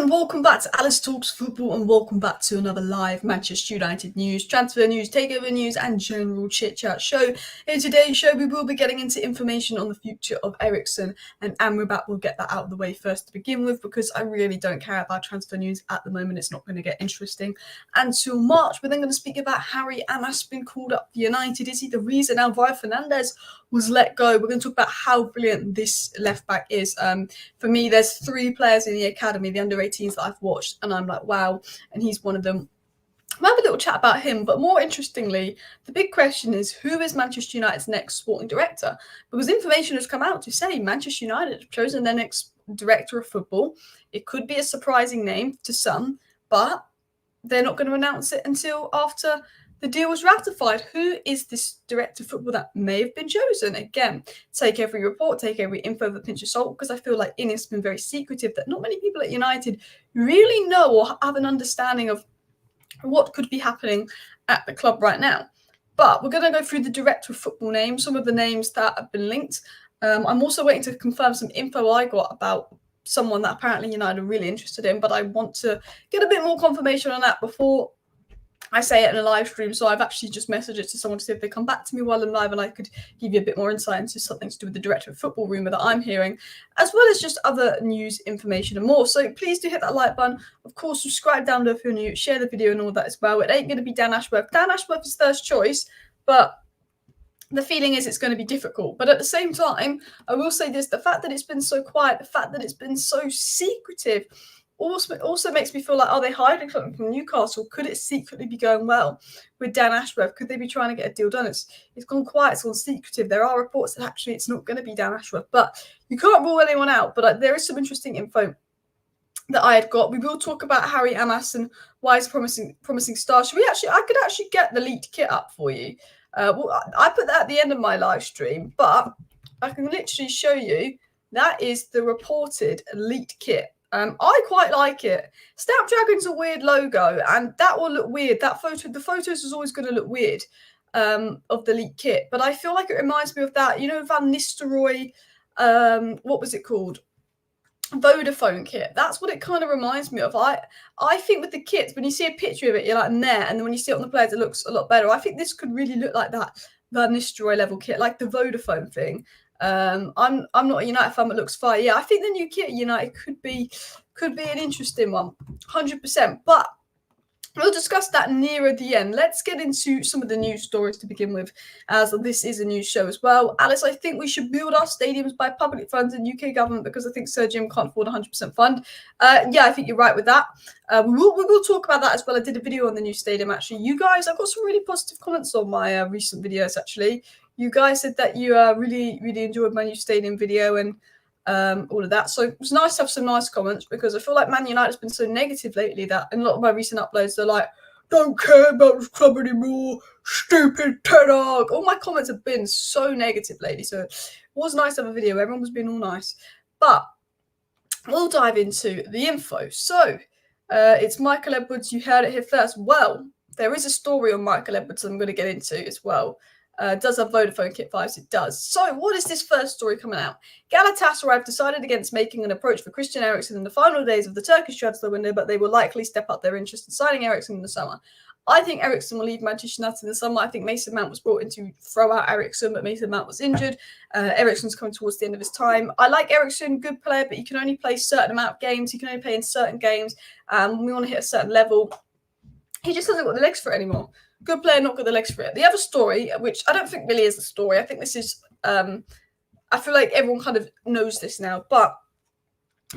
and welcome back to Alice Talks Football, and welcome back to another live Manchester United news, transfer news, takeover news, and general chit-chat show. In today's show, we will be getting into information on the future of Eriksen, and Amrabat. Will get that out of the way first to begin with, because I really don't care about transfer news at the moment. It's not going to get interesting until March. We're then going to speak about Harry Amass being called up for United. Is he the reason Alvaro Fernandez was let go? We're going to talk about how brilliant this left-back is. For me, there's 3 players in the academy, the under-18s that I've watched, and I'm like, wow, and he's one of them. We'll have a little chat about him, but more interestingly, the big question is, who is Manchester United's next sporting director? Because information has come out to say Manchester United have chosen their next director of football. It could be a surprising name to some, but they're not going to announce it until after the deal was ratified. Who is this director of football that may have been chosen? Again, take every report, take every info with a pinch of salt, because I feel like it's been very secretive, that not many people at United really know or have an understanding of what could be happening at the club right now. But we're going to go through the director of football names, some of the names that have been linked. I'm also waiting to confirm some info I got about someone that apparently United are really interested in, but I want to get a bit more confirmation on that before I say it in a live stream. So I've actually just messaged it to someone to see if they come back to me while I'm live, and I could give you a bit more insight into something to do with the director of football rumour that I'm hearing, as well as just other news, information and more. So please do hit that like button. Of course, subscribe down below if you're new, share the video and all that as well. It ain't going to be Dan Ashworth. Dan Ashworth is first choice, but the feeling is it's going to be difficult. But at the same time, I will say this, the fact that it's been so quiet, the fact that it's been so secretive, also makes me feel like, are they hiding something from Newcastle? Could it secretly be going well with Dan Ashworth? Could they be trying to get a deal done? It's gone quiet, it's gone secretive. There are reports that actually it's not going to be Dan Ashworth, but you can't rule anyone out. But there is some interesting info that I had got. We will talk about Harry Amass and why he's a promising star. I could actually get the leaked kit up for you. I put that at the end of my live stream, but I can literally show you that is the reported leaked kit. I quite like it. Snapdragon's a weird logo, and that will look weird. The photos is always going to look weird of the leaked kit, but I feel like it reminds me of that, Van Nistelrooy, what was it called? Vodafone kit. That's what it kind of reminds me of. I think with the kits, when you see a picture of it, you're like, nah, and then when you see it on the players, it looks a lot better. I think this could really look like that Van Nistelrooy level kit, like the Vodafone thing. I'm not a United fan, but looks fire. Yeah, I think the new kit at United could be an interesting one, 100%. But we'll discuss that nearer the end. Let's get into some of the news stories to begin with, as this is a news show as well. Alice, I think we should build our stadiums by public funds in UK government, because I think Sir Jim can't afford 100% fund. Yeah, I think you're right with that. We will talk about that as well. I did a video on the new stadium, actually. You guys, I've got some really positive comments on my recent videos, actually. You guys said that you really, really enjoyed my new stadium video and all of that. So it was nice to have some nice comments, because I feel like Man United has been so negative lately that in a lot of my recent uploads, they're like, don't care about this club anymore, stupid Ten Hag. All my comments have been so negative lately. So it was nice to have a video. Everyone was being all nice. But we'll dive into the info. So it's Michael Edwards. You heard it here first. Well, there is a story on Michael Edwards I'm going to get into as well. Does have Vodafone kit vibes? It does. So what is this first story coming out? Galatasaray have decided against making an approach for Christian Eriksen in the final days of the Turkish transfer window, but they will likely step up their interest in signing Eriksen in the summer. I think Eriksen will leave Manchester United in the summer. I think Mason Mount was brought in to throw out Eriksen, but Mason Mount was injured. Eriksen's coming towards the end of his time. I like Eriksen, good player, but he can only play a certain amount of games. He can only play in certain games. We want to hit a certain level. He just hasn't got the legs for it anymore. Good player, not got the legs for it. The other story, which I don't think really is a story, I think this is, I feel like everyone kind of knows this now, but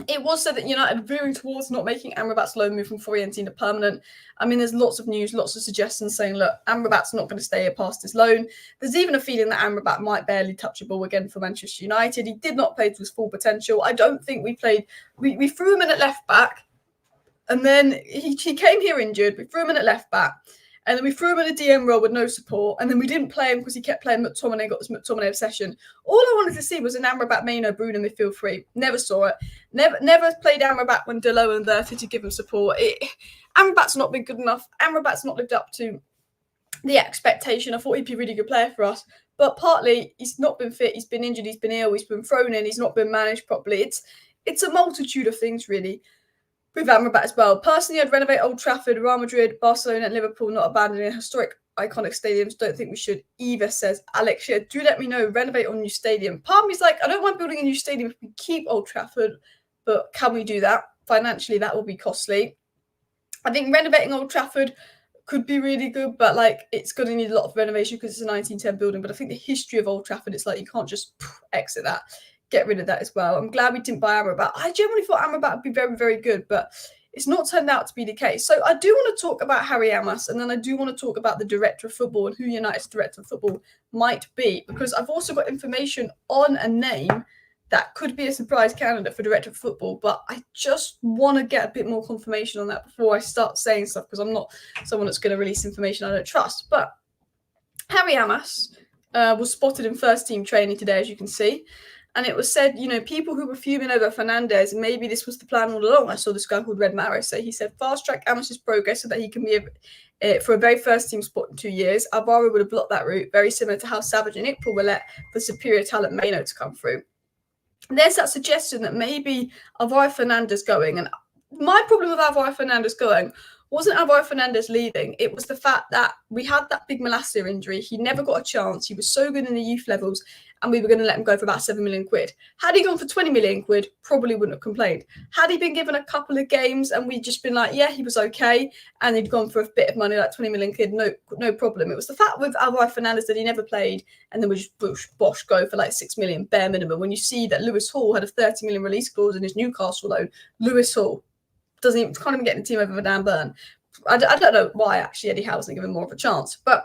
it was said that United are veering towards not making Amrabat's loan move from Fiorentina permanent. I mean, there's lots of news, lots of suggestions saying, look, Amrabat's not going to stay here past his loan. There's even a feeling that Amrabat might barely touch a ball again for Manchester United. He did not play to his full potential. I don't think we threw him in at left back, and then he came here injured. We threw him in at left back. And then we threw him in a DM role with no support. And then we didn't play him because he kept playing McTominay, got this McTominay obsession. All I wanted to see was an Amrabat, Maino, Bruno midfield three. Never saw it. Never played Amrabat when Delo and there to give him support. Amrabat's not been good enough. Amrabat's not lived up to the expectation. I thought he'd be a really good player for us. But partly, he's not been fit. He's been injured. He's been ill. He's been thrown in. He's not been managed properly. It's a multitude of things, really. with Amrabat as well. Personally, I'd renovate Old Trafford, Real Madrid, Barcelona, and Liverpool, not abandoning historic iconic stadiums. Don't think we should either, says Alex. Yeah, do let me know. Renovate on new stadium. Part of me's like, I don't mind building a new stadium if we keep Old Trafford, but can we do that? Financially, that will be costly. I think renovating Old Trafford could be really good, but like it's going to need a lot of renovation because it's a 1910 building. But I think the history of Old Trafford, it's like you can't just exit that, get rid of that as well. I'm glad we didn't buy Amrabat. I generally thought Amrabat would be very, very good, but it's not turned out to be the case. So I do want to talk about Harry Amass, and then I do want to talk about the director of football and who United's director of football might be, because I've also got information on a name that could be a surprise candidate for director of football, but I just want to get a bit more confirmation on that before I start saying stuff, because I'm not someone that's going to release information I don't trust. But Harry Amass was spotted in first team training today, as you can see. And it was said, people who were fuming over Fernandes, maybe this was the plan all along. I saw this guy called Red Marrow say, he said, fast track Amass's progress so that he can be for a very first team spot in 2 years. Alvaro would have blocked that route, very similar to how Savage and Iqbal will let the superior talent Maino to come through. And there's that suggestion that maybe Alvaro Fernandes going. And my problem with Alvaro Fernandes going wasn't Alvaro Fernandes leaving. It was the fact that we had that big Malacia injury. He never got a chance. He was so good in the youth levels, and we were going to let him go for about 7 million quid. Had he gone for 20 million quid, probably wouldn't have complained. Had he been given a couple of games and we'd just been like, yeah, he was okay, and he'd gone for a bit of money, like 20 million quid, no problem. It was the fact with Alvaro Fernandes that he never played, and then we just bosh, go for like 6 million bare minimum. When you see that Lewis Hall had a 30 million release clause in his Newcastle loan, Lewis Hall can't even get in the team over Van Burn. I don't know why actually Eddie Howe wasn't given more of a chance. But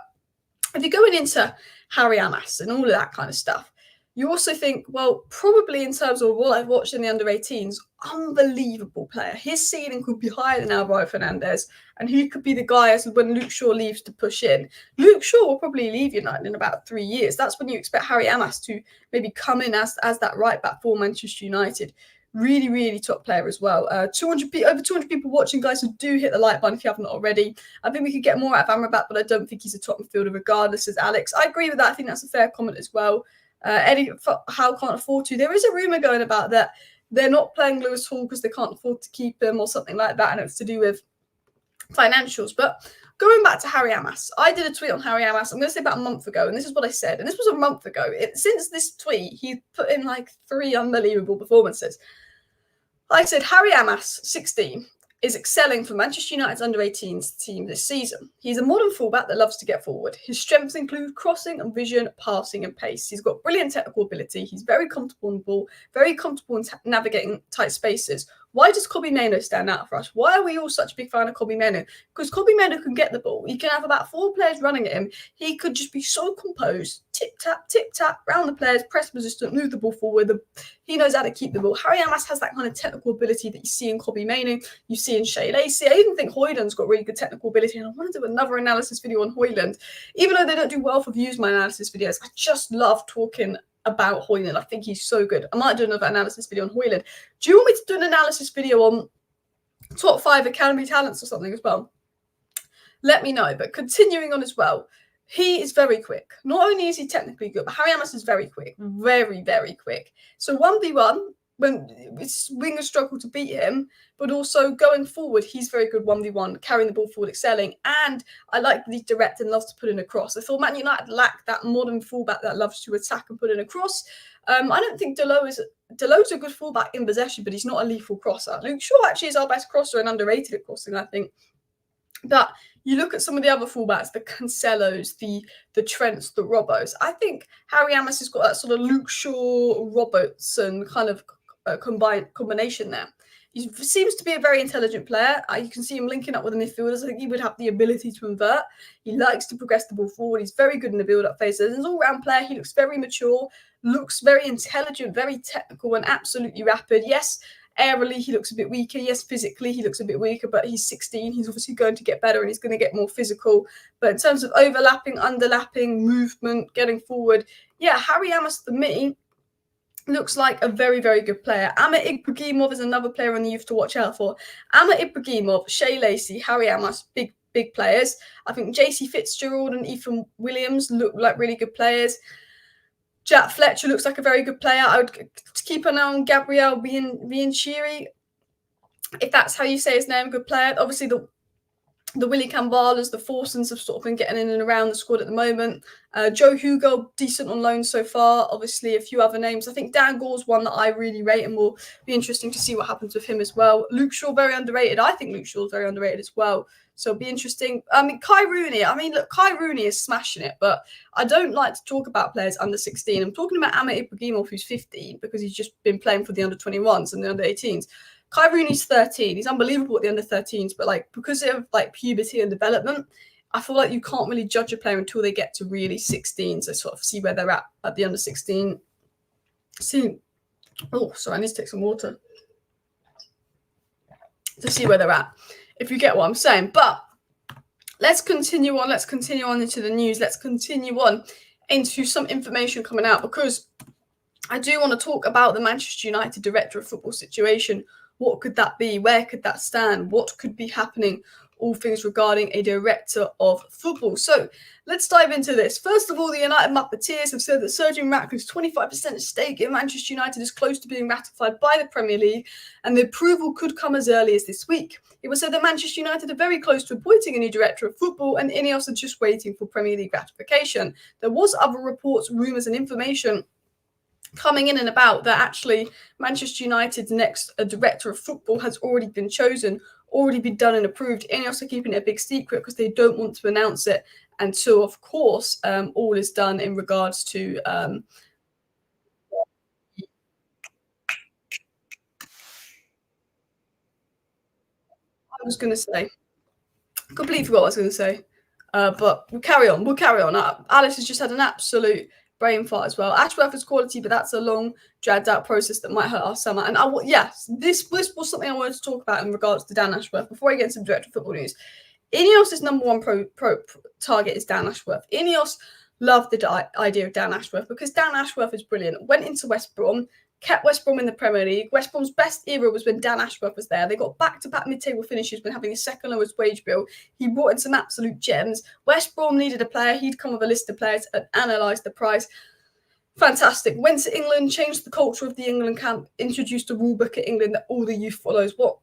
if you're going into Harry Amass and all of that kind of stuff, you also think, well, probably in terms of what I've watched in the under-18s, unbelievable player. His ceiling could be higher than Alvaro Fernandes, and he could be the guy as when Luke Shaw leaves to push in. Luke Shaw will probably leave United in about 3 years. That's when you expect Harry Amass to maybe come in as that right back for Manchester United. Really, really top player as well. Over 200 people watching, guys, so do hit the like button if you haven't already. I think we could get more out of Amrabat, but I don't think he's a top midfielder regardless, as Alex. I agree with that. I think that's a fair comment as well. Eddie Howe can't afford to. There is a rumour going about that they're not playing Lewis Hall because they can't afford to keep him or something like that, and it's to do with financials. But going back to Harry Amass, I did a tweet on Harry Amass, I'm going to say about a month ago, and this is what I said, and this was a month ago. Since this tweet, he put in like 3 unbelievable performances. I said, Harry Amass, 16, is excelling for Manchester United's under-18s team this season. He's a modern fullback that loves to get forward. His strengths include crossing and vision, passing and pace. He's got brilliant technical ability. He's very comfortable on the ball, very comfortable in navigating tight spaces. Why does Kobbie Mainoo stand out for us? Why are we all such a big fan of Kobbie Mainoo? Because Kobbie Mainoo can get the ball. You can have about 4 players running at him. He could just be so composed, tip-tap, round the players, press resistant, move the ball forward. He knows how to keep the ball. Harry Amass has that kind of technical ability that you see in Kobbie Mainoo, you see in Shea Lacey. I even think Højlund's got really good technical ability, and I want to do another analysis video on Højlund. Even though they don't do well for views, my analysis videos, I just love talking about Højlund. I think he's so good. I might do another analysis video on Højlund. Do you want me to do an analysis video on top 5 academy talents or something as well? Let me know. But continuing on as well, he is very quick. Not only is he technically good, but Harry Amass is very quick. Very, very quick. So 1v1, when wingers struggle to beat him, but also going forward, he's very good 1v1, carrying the ball forward, excelling. And I like that he's direct and loves to put in a cross. I thought Man United lacked that modern fullback that loves to attack and put in a cross. I don't think Delot's a good fullback in possession, but he's not a lethal crosser. Luke Shaw actually is our best crosser and underrated at crossing, I think. But you look at some of the other fullbacks, the Cancelos, the Trents, the Robos. I think Harry Amass has got that sort of Luke Shaw, Robertson kind of combination there. He seems to be a very intelligent player. You can see him linking up with the midfielders. I think he would have the ability to invert. He likes to progress the ball forward. He's very good in the build-up phase. As an all-round player, he looks very mature, looks very intelligent, very technical, and absolutely rapid. Yes, aerially, he looks a bit weaker. Yes, physically, he looks a bit weaker, but he's 16. He's obviously going to get better and he's going to get more physical. But in terms of overlapping, underlapping, movement, getting forward, yeah, Harry Amass, for me, looks like a very, very good player. Amr Ibrahimov is another player on the youth to watch out for. Amr Ibrahimov, Shea Lacey, Harry Amass, big players. I think JC Fitzgerald and Ethan Williams look like really good players. Jack Fletcher looks like a very good player. I would keep an eye on Gabriel Bianchiri. if that's how you say his name, good player. Obviously, the Willie Cambalas, the Forsons have sort of been getting in and around the squad at the moment. Joe Hugo, decent on loan so far. Obviously, a few other names. I think Dan Gore's one that I really rate and will be interesting to see what happens with him as well. Luke Shaw, very underrated. I think Luke Shaw's very underrated as well. So it'll be interesting. I mean, Kai Rooney. I mean, look, Kai Rooney is smashing it, but I don't like to talk about players under 16. I'm talking about Amrabat Ibrahimov, who's 15, because he's just been playing for the under 21s and the under 18s. Kai Rooney's 13. He's unbelievable at the under 13s, but like because of like puberty and development, I feel like you can't really judge a player until they get to really 16. So sort of see where they're at the under 16. Oh, sorry, I need to take some water to see where they're at, if you get what I'm saying. But let's continue on. Let's continue on into the news. Let's continue on into some information coming out, because I do want to talk about the Manchester United director of football situation. What could that be? Where could that stand? What could be happening? All things regarding a director of football. So let's dive into this. First of all, the United Muppets have said that Sir Jim Ratcliffe's 25% stake in Manchester United is close to being ratified by the Premier League, and the approval could come as early as this week. It was said that Manchester United are very close to appointing a new director of football, and Ineos are just waiting for Premier League ratification. There was other reports, rumours and information coming in and about that actually Manchester United's next director of football has already been chosen, already been done and approved. Ineos are keeping it a big secret because they don't want to announce it until, of course, all is done in regards to I was going to say, completely forgot what I was going to say, but we'll carry on. Alice has just had an absolute brain fart as well. Ashworth is quality, but that's a long, dragged out process that might hurt our summer. And this was something I wanted to talk about in regards to Dan Ashworth before I get into the director of football news. Ineos' number one pro target is Dan Ashworth. Ineos love the idea of Dan Ashworth because Dan Ashworth is brilliant. Went into West Brom, kept West Brom in the Premier League. West Brom's best era was when Dan Ashworth was there. They got back-to-back mid-table finishes when having the second lowest wage bill. He brought in some absolute gems. West Brom needed a player. He'd come with a list of players and analysed the price. Fantastic. Went to England, changed the culture of the England camp, introduced a rule book at England that all the youth follows. What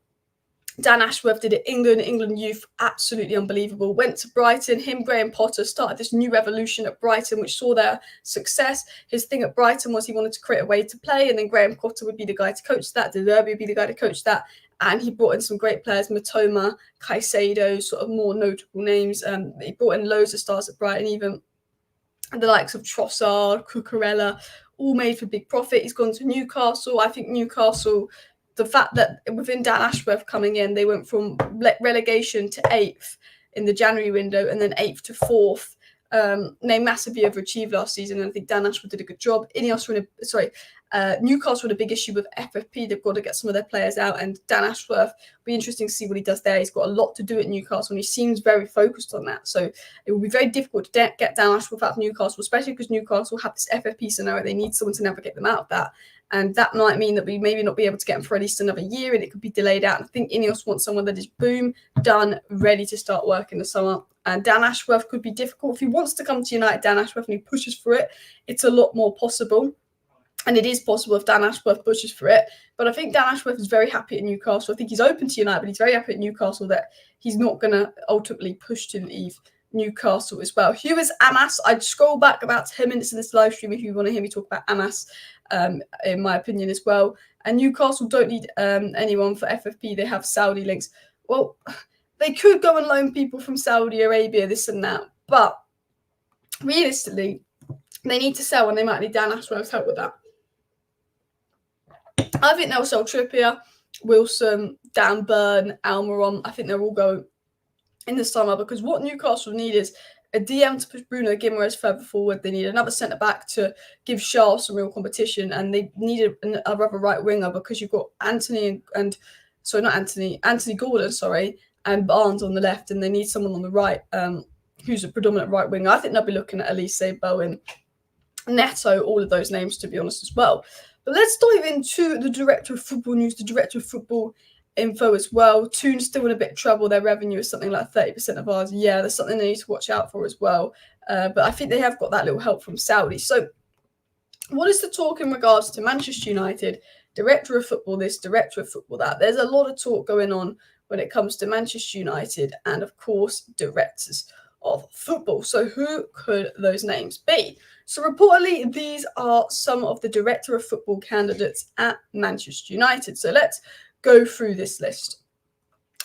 Dan Ashworth did at England youth, absolutely unbelievable. Went to Brighton, Graham Potter started this new revolution at Brighton, which saw their success. His thing at Brighton was he wanted to create a way to play, and then Graham Potter would be the guy to coach that, De Zerbi would be the guy to coach that, and he brought in some great players, Matoma, Caicedo, sort of more notable names. He brought in loads of stars at Brighton, even the likes of Trossard, Cucurella, all made for big profit. He's gone to Newcastle. I think Newcastle, the fact that within Dan Ashworth coming in, they went from relegation to 8th in the January window and then 8th to 4th. They massively overachieved last season, and I think Dan Ashworth did a good job. Newcastle had a big issue with FFP. They've got to get some of their players out, and Dan Ashworth, be interesting to see what he does there. He's got a lot to do at Newcastle, and he seems very focused on that. So it will be very difficult to get Dan Ashworth out of Newcastle, especially because Newcastle have this FFP scenario. They need someone to navigate them out of that. And that might mean that we maybe not be able to get him for at least another year, and it could be delayed out. And I think Ineos wants someone that is boom, done, ready to start work in the summer. And Dan Ashworth could be difficult. If he wants to come to United, Dan Ashworth, and he pushes for it, it's a lot more possible. And it is possible if Dan Ashworth pushes for it. But I think Dan Ashworth is very happy at Newcastle. I think he's open to United, but he's very happy at Newcastle that he's not going to ultimately push to leave Newcastle as well. Who is Amass? I'd scroll back about 10 minutes in this live stream if you want to hear me talk about Amass, in my opinion as well. And Newcastle don't need anyone for FFP. They have Saudi links. Well, they could go and loan people from Saudi Arabia, this and that. But realistically, they need to sell, and they might need Dan Ashworth's help with that. I think they'll sell Trippier, Wilson, Dan Burn, Almiron. I think they're all going in the summer, because what Newcastle need is a DM to push Bruno Guimaraes further forward. They need another centre-back to give Shaw some real competition, and they need a other right winger, because you've got Anthony Gordon, and Barnes on the left, and they need someone on the right who's a predominant right winger. I think they'll be looking at Elise, Bowen, Neto, all of those names, to be honest, as well. But let's dive into the director of football news, the director of football info as well. Toon's still in a bit of trouble. Their revenue is something like 30% of ours. Yeah, there's something they need to watch out for as well. But I think they have got that little help from Saudi. So what is the talk in regards to Manchester United director of football this, director of football that. There's a lot of talk going on when it comes to Manchester United and, of course, directors of football. So who could those names be? So reportedly, these are some of the director of football candidates at Manchester United. So let's go through this list.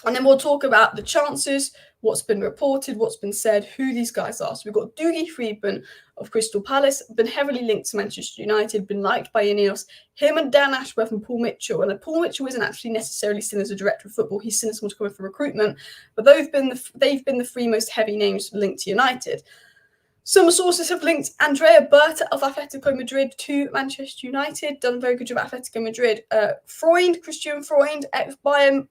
And then we'll talk about the chances, what's been reported, what's been said, who these guys are. So we've got Dougie Freedman of Crystal Palace, been heavily linked to Manchester United, been liked by Ineos. Him and Dan Ashworth and Paul Mitchell. And Paul Mitchell isn't actually necessarily seen as a director of football. He's seen as someone to come in for recruitment. But they've been the three most heavy names linked to United. Some sources have linked Andrea Berta of Atletico Madrid to Manchester United. Done a very good job at Atletico Madrid. Christian Freund, ex-Bayern,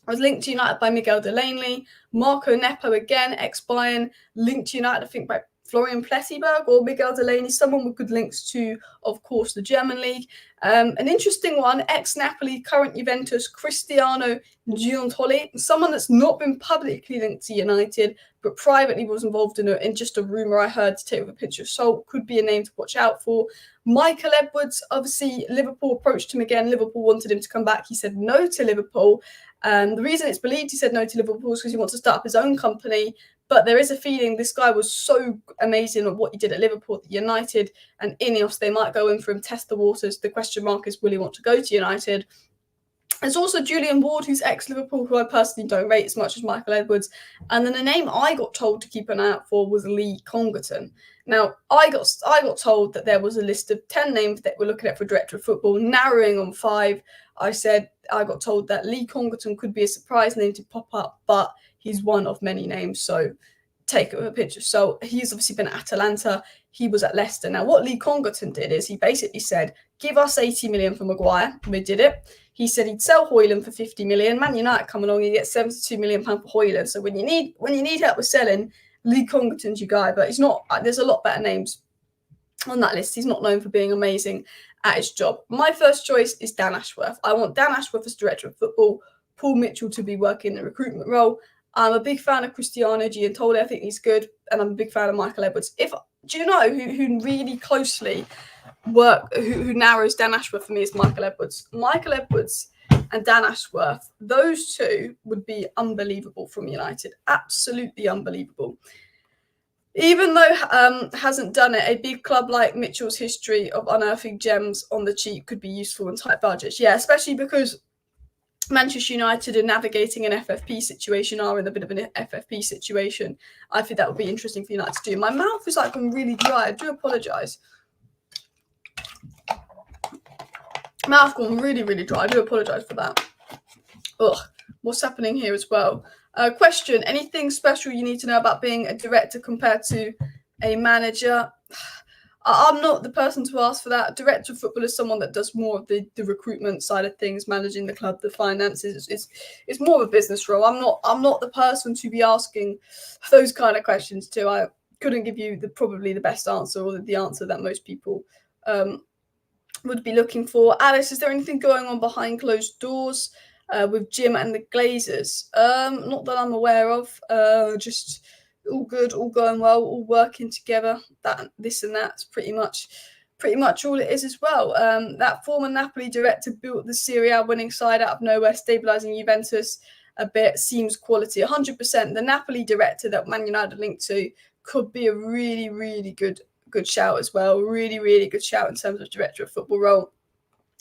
was linked to United by Miguel Delaney. Marco Nepo, again, ex-Bayern, linked to United, I think, by Florian Plettenberg or Miguel Delaney, someone with good links to, of course, the German league. An interesting one, ex-Napoli, current Juventus, Cristiano Giuntoli, someone that's not been publicly linked to United, but privately was involved in just a rumour I heard to take with a pinch of salt. Could be a name to watch out for. Michael Edwards, obviously, Liverpool approached him again. Liverpool wanted him to come back. He said no to Liverpool. The reason it's believed he said no to Liverpool is because he wants to start up his own company. But there is a feeling this guy was so amazing at what he did at Liverpool, United and Ineos, they might go in for him, test the waters. The question mark is, will he want to go to United? There's also Julian Ward, who's ex-Liverpool, who I personally don't rate as much as Michael Edwards. And then the name I got told to keep an eye out for was Lee Congerton. Now, I got told that there was a list of 10 names that we're looking at for director of football, narrowing on 5. I got told that Lee Congerton could be a surprise name to pop up, but he's one of many names, so take it with a pinch of salt. He's obviously been at Atalanta. He was at Leicester. Now, what Lee Congerton did is he basically said, give us 80 million for Maguire. We did it. He said he'd sell Højlund for 50 million. Man United come along, he gets 72 million pound for Højlund. So when you need help with selling, Lee Congerton's your guy. But he's not. There's a lot better names on that list. He's not known for being amazing at his job. My first choice is Dan Ashworth. I want Dan Ashworth as director of football, Paul Mitchell to be working the recruitment role. I'm a big fan of Cristiano Giuntoli. I think he's good. And I'm a big fan of Michael Edwards. Do you know who really closely who narrows Dan Ashworth for me is Michael Edwards. Michael Edwards and Dan Ashworth, those two would be unbelievable from United. Absolutely unbelievable. Even though hasn't done it, a big club like Mitchell's history of unearthing gems on the cheap could be useful in tight budgets. Yeah, especially because Manchester United are navigating an FFP situation, are in a bit of an FFP situation. I think that would be interesting for United to do. My mouth is like gone really dry. I do apologise. Mouth gone really, really dry. I do apologise for that. Ugh, what's happening here as well? Question, anything special you need to know about being a director compared to a manager? I'm not the person to ask for that. Director of football is someone that does more of the recruitment side of things, managing the club, the finances. It's more of a business role. I'm not the person to be asking those kind of questions to. I couldn't give you probably the best answer or the answer that most people would be looking for. Alice, is there anything going on behind closed doors with Jim and the Glazers? Not that I'm aware of. Just all good, all going well, all working together. This and that's pretty much all it is as well. That former Napoli director built the Serie A winning side out of nowhere, stabilising Juventus a bit. Seems quality, 100%. The Napoli director that Man United linked to could be a really, really good shout as well. Really, really good shout in terms of director of football role.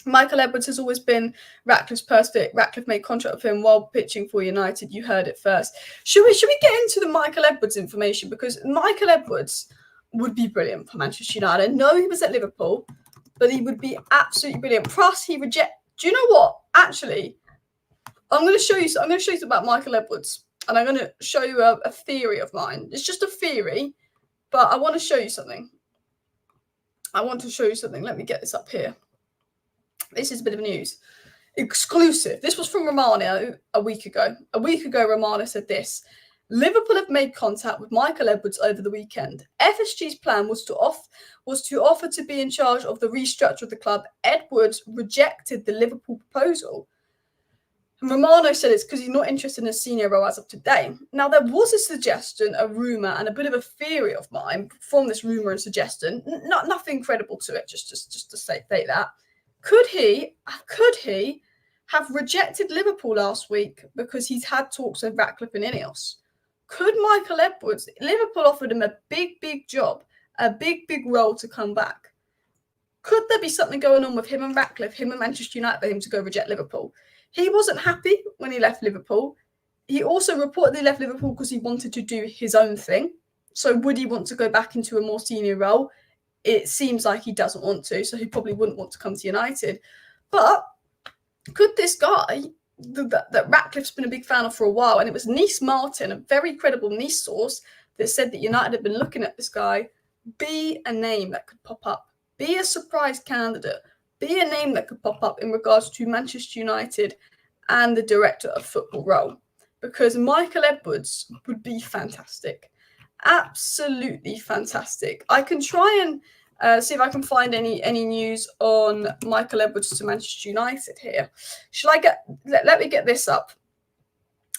Michael Edwards has always been Ratcliffe's purse fit. Ratcliffe made contract with him while pitching for United. You heard it first. Should we get into the Michael Edwards information? Because Michael Edwards would be brilliant for Manchester United. I know he was at Liverpool, but he would be absolutely brilliant. Plus, do you know what? Actually, I'm going to show you something about Michael Edwards. And I'm going to show you a theory of mine. It's just a theory, but I want to show you something. Let me get this up here. This is a bit of news. Exclusive. This was from Romano a week ago. A week ago, Romano said this. Liverpool have made contact with Michael Edwards over the weekend. FSG's plan was to offer to be in charge of the restructure of the club. Edwards rejected the Liverpool proposal. And Romano said it's because he's not interested in a senior role as of today. Now, there was a suggestion, a rumour, and a bit of a theory of mine from this rumour and suggestion. Nothing credible to it, just to state that. Could he have rejected Liverpool last week because he's had talks with Ratcliffe and Ineos? Could Michael Edwards, Liverpool offered him a big job, a big role to come back. Could there be something going on with him and Ratcliffe, him and Manchester United, for him to go reject Liverpool? He wasn't happy when he left Liverpool. He also reportedly left Liverpool because he wanted to do his own thing. So would he want to go back into a more senior role? It seems like he doesn't want to, so he probably wouldn't want to come to United. But could this guy that Ratcliffe's been a big fan of for a while, and it was Nice Martin, a very credible Nice source, that said that United had been looking at this guy, be a name that could pop up, be a surprise candidate, be a name that could pop up in regards to Manchester United and the director of football role? Because Michael Edwards would be fantastic. Absolutely fantastic. I can try and see if I can find any news on Michael Edwards to Manchester United here. Shall I get? Let me get this up.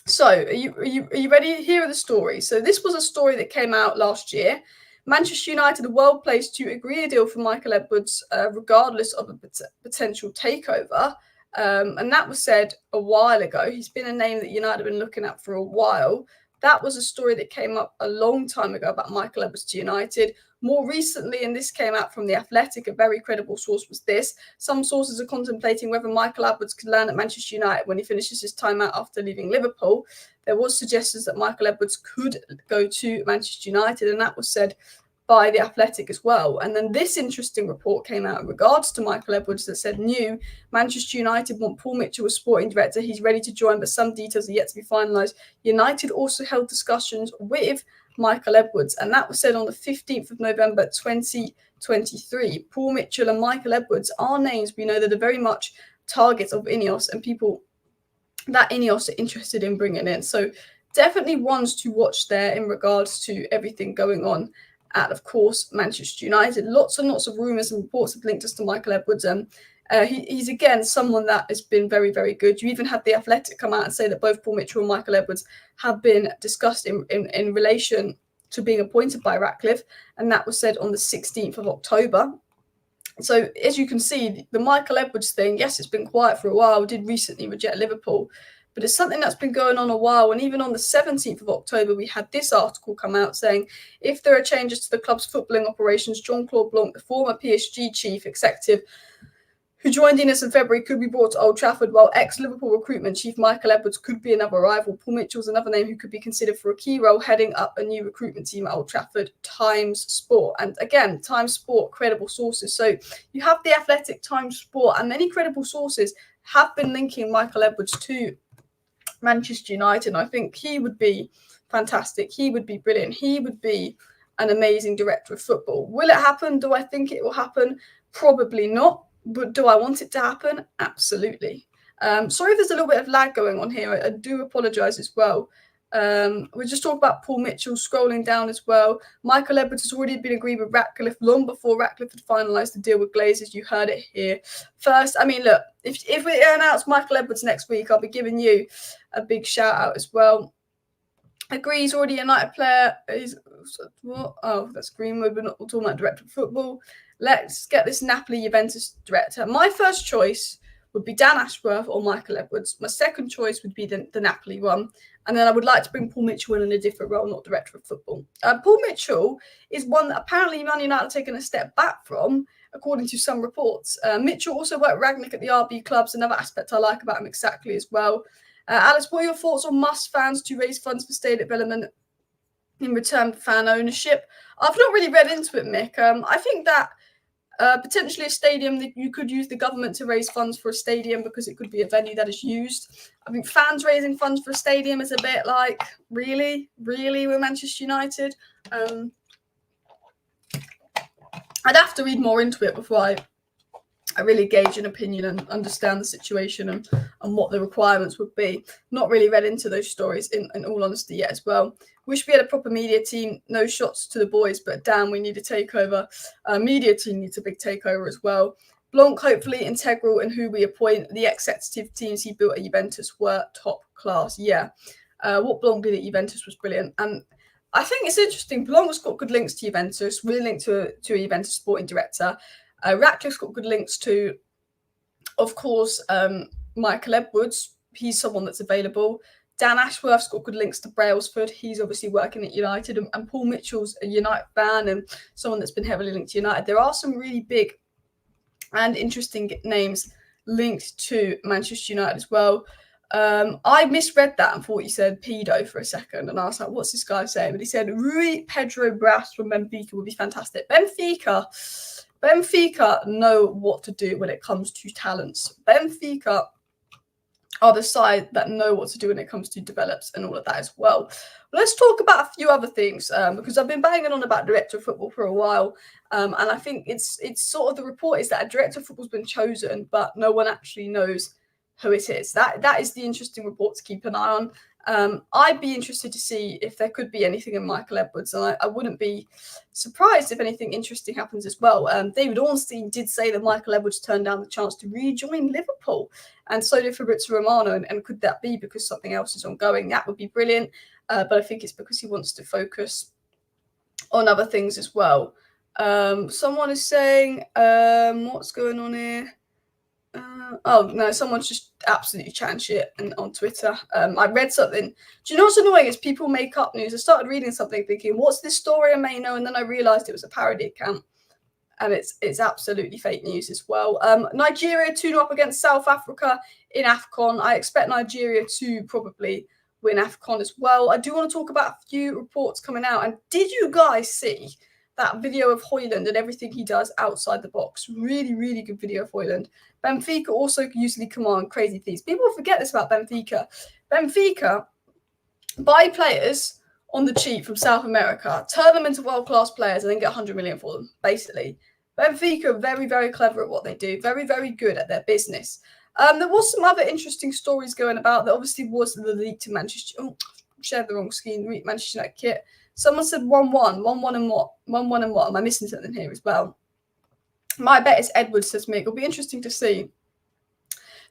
So, are you ready? Here are the stories. So, this was a story that came out last year. Manchester United are well placed to agree a deal for Michael Edwards, regardless of a potential takeover. And that was said a while ago. He's been a name that United have been looking at for a while. That was a story that came up a long time ago about Michael Edwards to United. More recently, and this came out from The Athletic, a very credible source was this. Some sources are contemplating whether Michael Edwards could land at Manchester United when he finishes his time out after leaving Liverpool. There was suggestions that Michael Edwards could go to Manchester United, and that was said by The Athletic as well. And then this interesting report came out in regards to Michael Edwards that said Manchester United want Paul Mitchell as sporting director. He's ready to join, but some details are yet to be finalised. United also held discussions with Michael Edwards, and that was said on the 15th of November 2023. Paul Mitchell and Michael Edwards are names we know that are very much targets of Ineos and people that Ineos are interested in bringing in. So definitely ones to watch there in regards to everything going on at, of course, Manchester United. Lots and lots of rumours and reports have linked us to Michael Edwards. He's, again, someone that has been very, very good. You even had The Athletic come out and say that both Paul Mitchell and Michael Edwards have been discussed in relation to being appointed by Ratcliffe, and that was said on the 16th of October. So, as you can see, the Michael Edwards thing, yes, it's been quiet for a while. We did recently reject Liverpool, but it's something that's been going on a while. And even on the 17th of October, we had this article come out saying, if there are changes to the club's footballing operations, Jean-Claude Blanc, the former PSG chief executive, who joined Ineos in February, could be brought to Old Trafford, while ex-Liverpool recruitment chief Michael Edwards could be another rival. Paul Mitchell's another name who could be considered for a key role heading up a new recruitment team at Old Trafford, Times Sport. And again, Times Sport, credible sources. So you have The Athletic, Times Sport, and many credible sources have been linking Michael Edwards to Manchester United. And I think he would be fantastic. He would be brilliant. He would be an amazing director of football. Will it happen? Do I think it will happen? Probably not. But do I want it to happen? Absolutely. Sorry if there's a little bit of lag going on here. I do apologise as well. We just talked about Paul Mitchell scrolling down as well. Michael Edwards has already been agreed with Ratcliffe long before Ratcliffe had finalised the deal with Glazers. You heard it here first. I mean, look, if we announce Michael Edwards next week, I'll be giving you a big shout out as well. Agrees, already a United player. What? Oh, that's Greenwood. We're not talking about director of football. Let's get this Napoli-Juventus director. My first choice would be Dan Ashworth or Michael Edwards. My second choice would be the Napoli one. And then I would like to bring Paul Mitchell in a different role, not director of football. Paul Mitchell is one that apparently Man United have taken a step back from, according to some reports. Mitchell also worked Ragnick at the RB clubs, another aspect I like about him exactly as well. Alex, what are your thoughts on must fans to raise funds for stadium development in return for fan ownership? I've not really read into it, Mick. I think that potentially a stadium that you could use the government to raise funds for a stadium because it could be a venue that is used. I think fans raising funds for a stadium is a bit like, really with Manchester United. I'd have to read more into it before I really gauge an opinion and understand the situation and what the requirements would be. Not really read into those stories in all honesty yet as well. Wish we had a proper media team. No shots to the boys, but damn, we need a takeover. Media team needs a big takeover as well. Blanc, hopefully integral in who we appoint. The executive teams he built at Juventus were top class. Yeah. What Blanc did at Juventus was brilliant. And I think it's interesting. Blanc's got good links to Juventus. We're linked to a Juventus sporting director. Ratcliffe's got good links to Of course, Michael Edwards, he's someone that's available. Dan Ashworth's got good links to Brailsford. He's obviously working at United. And Paul Mitchell's a United fan and someone that's been heavily linked to United. There are some really big and interesting names linked to Manchester United as well. I misread that and thought he said pedo for a second. And I was like, what's this guy saying? But he said Rui Pedro Bras from Benfica would be fantastic. Benfica know what to do when it comes to talents. Benfica are the side that know what to do when it comes to develops and all of that as well. Let's talk about a few other things because I've been banging on about director of football for a while. And I think it's sort of the report is that a director of football's been chosen, but no one actually knows who it is. That is the interesting report to keep an eye on. I'd be interested to see if there could be anything in Michael Edwards, and I wouldn't be surprised if anything interesting happens as well. David Ornstein did say that Michael Edwards turned down the chance to rejoin Liverpool, and so did Fabrizio Romano, and could that be because something else is ongoing? That would be brilliant, but I think it's because he wants to focus on other things as well. Someone is saying, what's going on here? Oh no, someone's just absolutely chatting shit on Twitter. I read something. Do you know what's annoying is people make up news. I started reading something thinking, what's this story I may know? And then I realised it was a parody account. And it's absolutely fake news as well. Nigeria 2-0 up against South Africa in AFCON. I expect Nigeria to probably win AFCON as well. I do want to talk about a few reports coming out. And did you guys see that video of Højlund and everything he does outside the box? Really, really good video of Højlund. Benfica also usually command crazy things. People forget this about Benfica. Benfica buy players on the cheap from South America, turn them into world-class players, and then get 100 million for them, basically. Benfica are very, very clever at what they do. Very, very good at their business. There was some other interesting stories going about. There obviously was the leak to Manchester. Oh, shared the wrong screen. Manchester United kit. Someone said 1-1. 1-1 and what? 1-1 and what? Am I missing something here as well? My bet is Edwards, says Mick. It'll be interesting to see.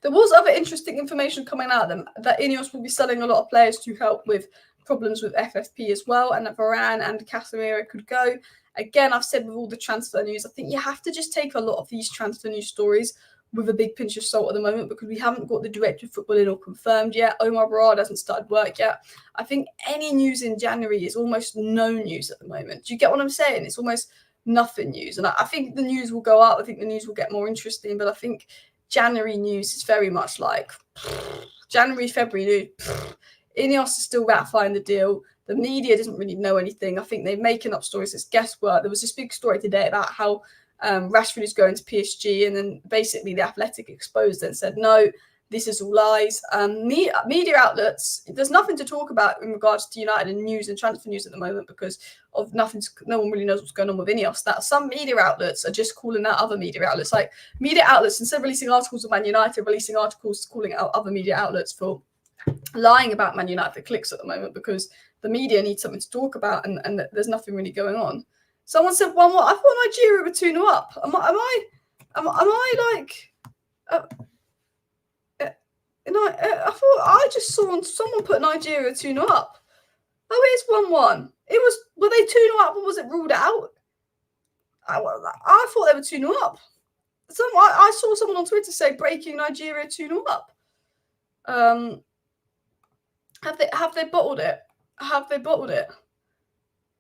There was other interesting information coming out of them that Ineos will be selling a lot of players to help with problems with FFP as well, and that Varane and Casemiro could go. Again, I've said with all the transfer news, I think you have to just take a lot of these transfer news stories with a big pinch of salt at the moment because we haven't got the director of football in or confirmed yet. Omar Barad hasn't started work yet. I think any news in January is almost no news at the moment. Do you get what I'm saying? It's almost nothing news. And I think the news will go up. I think the news will get more interesting. But I think January news is very much like January, February news. Ineos is still ratifying the deal. The media doesn't really know anything. I think they're making up stories. It's guesswork. There was this big story today about how Rashford is going to PSG, and then basically the Athletic exposed it and said, no, this is all lies. Media outlets, there's nothing to talk about in regards to United and news and transfer news at the moment because of nothing. No one really knows what's going on with Ineos. That some media outlets are just calling out other media outlets. Like media outlets, instead of releasing articles of Man United, releasing articles calling out other media outlets for lying about Man United for clicks at the moment because the media needs something to talk about and there's nothing really going on. Someone said 1-1. I thought Nigeria were 2-0 up. Am I like? I thought I just saw someone put Nigeria 2-0 up. Oh, it's 1-1. Were they 2-0 up or was it ruled out? I thought they were 2-0 up. I saw someone on Twitter say breaking Nigeria 2-0 up. Have they bottled it? Have they bottled it?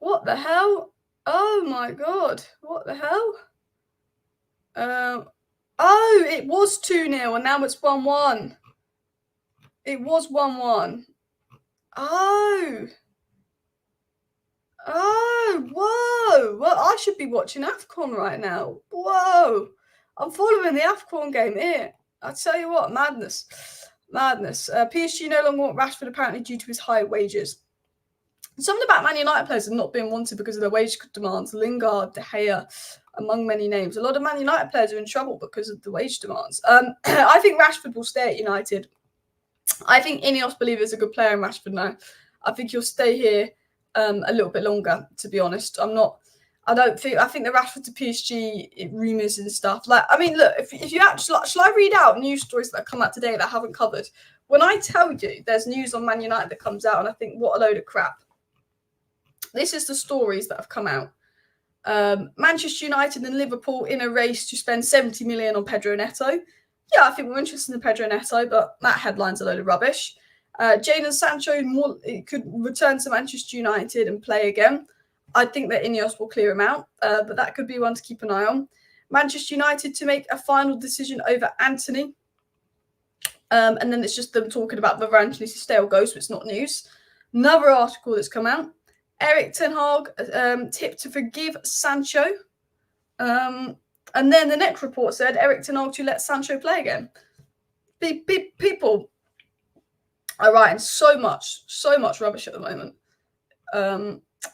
What the hell? Oh my god! What the hell? Oh, it was 2-0 and now it's 1-1. It was 1-1. Oh, whoa! Well, I should be watching AFCON right now. Whoa! I'm following the AFCON game here. I tell you what, madness. PSG no longer want Rashford apparently due to his high wages. Something about Man United players have not been wanted because of their wage demands. Lingard, De Gea, among many names. A lot of Man United players are in trouble because of the wage demands. I think Rashford will stay at United. I think Ineos believe there's a good player in Rashford now. I think he'll stay here a little bit longer, to be honest. I think the Rashford to PSG rumours and stuff. Like, I mean, look, if you actually, shall I read out news stories that have come out today that I haven't covered? When I tell you there's news on Man United that comes out and I think, what a load of crap. This is the stories that have come out. Manchester United and Liverpool in a race to spend 70 million on Pedro Neto. Yeah, I think we're interested in Pedro Neto, but that headline's a load of rubbish. Jadon Sancho could return to Manchester United and play again. I think that Ineos will clear him out, but that could be one to keep an eye on. Manchester United to make a final decision over Antony. And then it's just them talking about whether Antony's stale goes, so it's not news. Another article that's come out. Erik ten Hag tipped to forgive Sancho. And then the next report said Erik ten Hag to let Sancho play again. People are writing so much rubbish at the moment.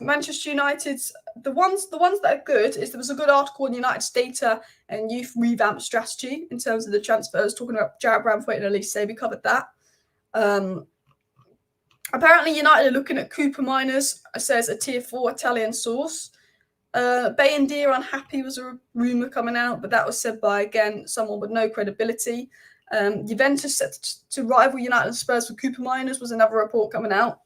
Manchester United's the ones that are good is there was a good article on United's data and youth revamp strategy in terms of the transfers, talking about Jarrad Branthwaite and Elise. We covered that. Apparently United are looking at Cooper Miners, says a tier 4 Italian source. Bayindir are unhappy was a rumour coming out, but that was said by, again, someone with no credibility. Juventus set to rival United and Spurs for Cooper Miners was another report coming out.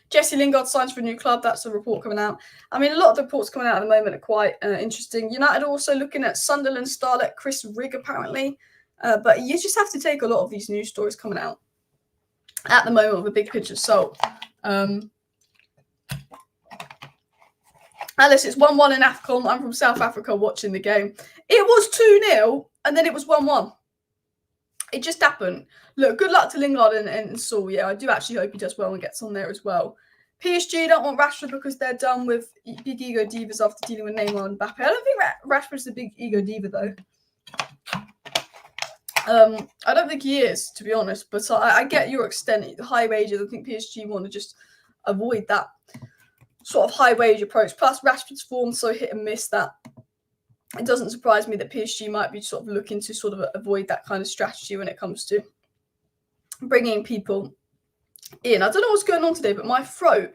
Jesse Lingard signs for a new club. That's a report coming out. I mean, a lot of the reports coming out at the moment are quite interesting. United also looking at Sunderland starlet Chris Rigg, apparently. But you just have to take a lot of these news stories coming out at the moment with a big pinch of salt. Alice, it's 1-1 in AFCON. I'm from South Africa watching the game. It was 2-0 and then it was 1-1. It just happened. Look, good luck to Lingard and Saul. Yeah, I do actually hope he does well and gets on there as well. PSG don't want Rashford because they're done with big ego divas after dealing with Neymar and Mbappe. I don't think Rashford's a big ego diva, though. I don't think he is, to be honest. But I get your extent. The high wages, I think PSG want to just avoid that sort of high wage approach. Plus, Rashford's form so hit and miss that it doesn't surprise me that PSG might be sort of looking to sort of avoid that kind of strategy when it comes to bringing people in. I don't know what's going on today, but my throat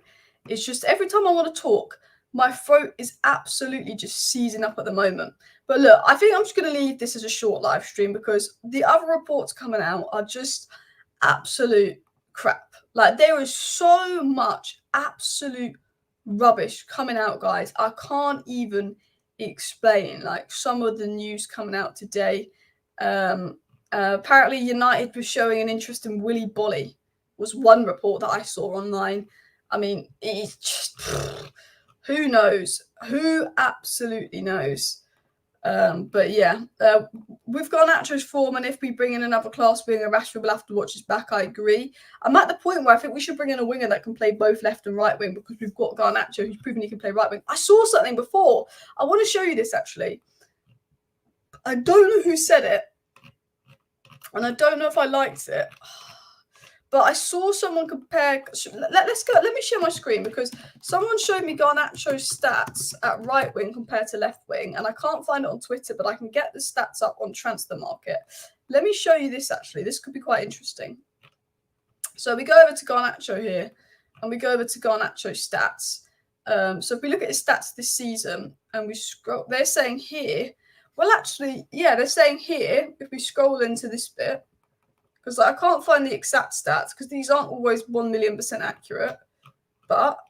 is just, every time I want to talk, my throat is absolutely just seizing up at the moment. But look, I think I'm just going to leave this as a short live stream because the other reports coming out are just absolute crap. Like, there is so much absolute rubbish coming out, guys. I can't even explain like some of the news coming out today. Apparently United was showing an interest in Willy Bolly, was one report that I saw online. I mean, it's just who knows, who absolutely knows. But yeah, we've got Nacho's form, and if we bring in another class winger, Rashford will have to watch his back. I agree. I'm at the point where I think we should bring in a winger that can play both left and right wing, because we've got Garnacho who's proven he can play right wing. I saw something before. I want to show you this, actually. I don't know who said it, and I don't know if I liked it. But I saw someone compare. Let's go. Let me share my screen, because someone showed me Garnacho's stats at right wing compared to left wing, and I can't find it on Twitter, but I can get the stats up on Transfer Market. Let me show you this. Actually, this could be quite interesting. So we go over to Garnacho here, and we go over to Garnacho's stats. So if we look at his stats this season, and we scroll, they're saying here. Well, actually, yeah, they're saying here. If we scroll into this bit. Because I can't find the exact stats, because these aren't always 1,000,000% accurate. But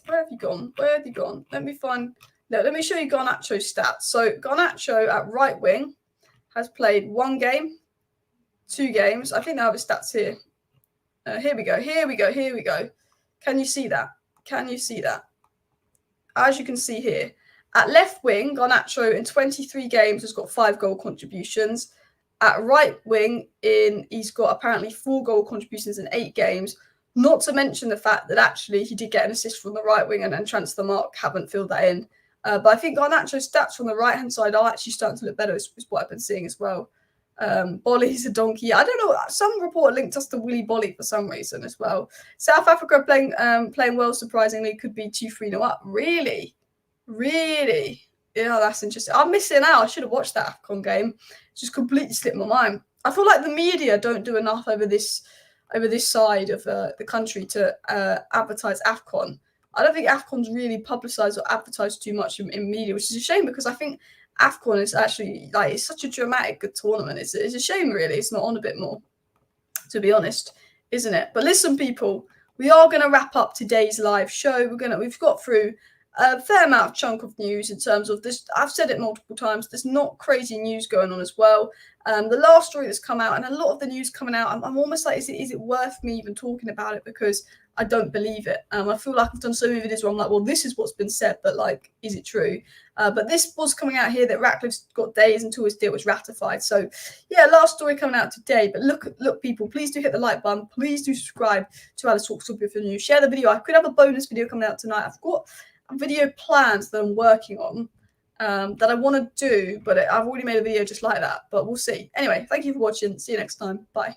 where have you gone? Where have you gone? Let me find. No, let me show you Garnacho's stats. So Garnacho at right wing has played 1 game, 2 games. I think I have his stats here. Here we go. Here we go. Here we go. Can you see that? Can you see that? As you can see here, at left wing, Garnacho in 23 games has got 5 goal contributions. At right wing, he's got apparently 4 goal contributions in 8 games, not to mention the fact that actually he did get an assist from the right wing, and Transfer Mark haven't filled that in. But I think Garnacho's stats from the right-hand side are actually starting to look better, is what I've been seeing as well. Bolly's a donkey. I don't know. Some report linked us to Willy Bolly for some reason as well. South Africa playing well, surprisingly, could be 2-3-0 up. Really? Really? Yeah, that's interesting. I'm missing out. I should have watched that AFCON game. It's just completely slipped my mind. I feel like the media don't do enough over this side of the country to advertise AFCON. I don't think AFCON's really publicised or advertised too much in media, which is a shame, because I think AFCON is actually, like, it's such a dramatic good tournament. It's a shame, really. It's not on a bit more, to be honest, isn't it? But listen, people, we are going to wrap up today's live show. We've got through a fair amount of chunk of news in terms of this. I've said it multiple times. There's not crazy news going on as well. The last story that's come out, and a lot of the news coming out, I'm almost like, is it worth me even talking about it? Because I don't believe it. I feel like I've done so many videos where I'm like, well, this is what's been said, but like, is it true? But this was coming out here that Ratcliffe's got days until his deal was ratified. So yeah, last story coming out today. But look, people, please do hit the like button. Please do subscribe to Alice Talks Football for news. Share the video. I could have a bonus video coming out tonight. I've got video plans that I'm working on that I want to do, but I've already made a video just like that. But we'll see. Anyway, thank you for watching. See you next time. Bye.